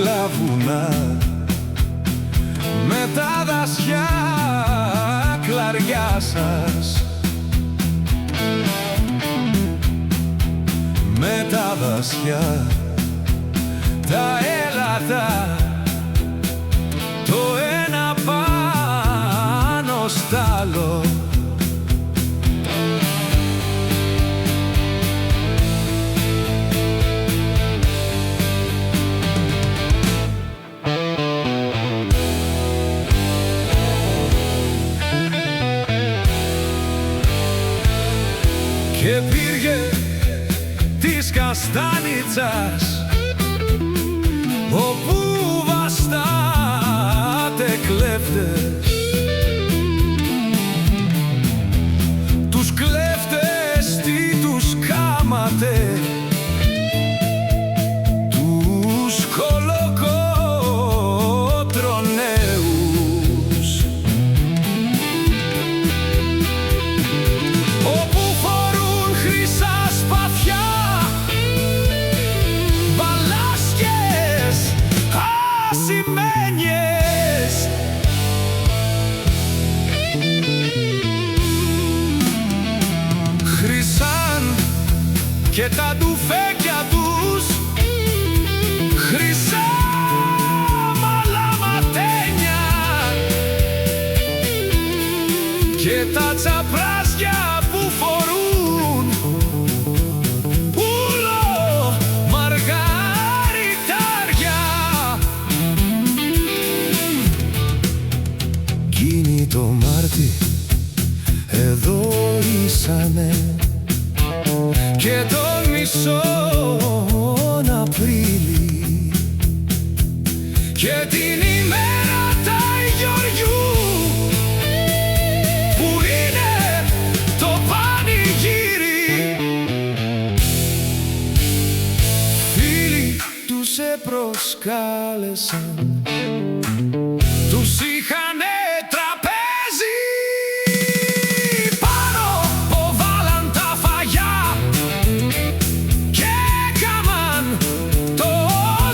ψηλά βουνά, με τα δασιά κλαριά σας, με τα δασιά τα έλατα, το ένα πάνω στ' άλλο. Και πήρε της Καστάνιτσας, όπου βαστάτε κλέφτες, τους κλέφτες τι τους κάματε, τους κολοκότρονέους, όπου φορούν χρυσά σπαθιά, μπαλάσκες, ασημένιες, χρυσάν και τα ντουφέκια τους, χρυσά μαλαματένια και τα τσαπράζια που φορούν ούλο μαργαριτάρια. Εκείνη το Μάρτι εδώ ήσανε και τον μισόν Απρίλη και την ημέρα τα Γεωργιού, που είναι το πανηγύρι. Φίλοι τους προσκάλεσαν, τους είχανε τραπέζι, πάνω ποβάλαν τα φαγιά και έκαμαν το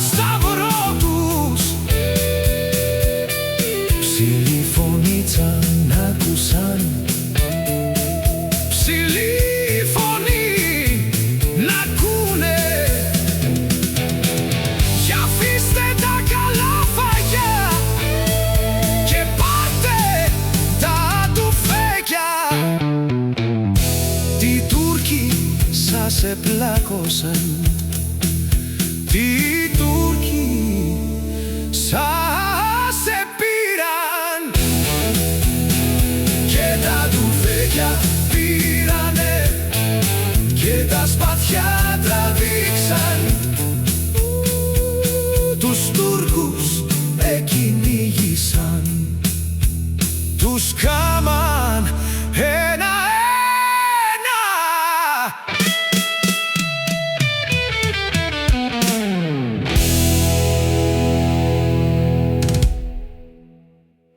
σταυρό τους. Ψηλή φωνήτσα να ακούσαν, ψηλή φωνή να ακούνε, κι αφήστε τα καλά φαγιά και πάρτε τα τουφέκια. Τι Τούρκοι σας επλάκωσαν, τι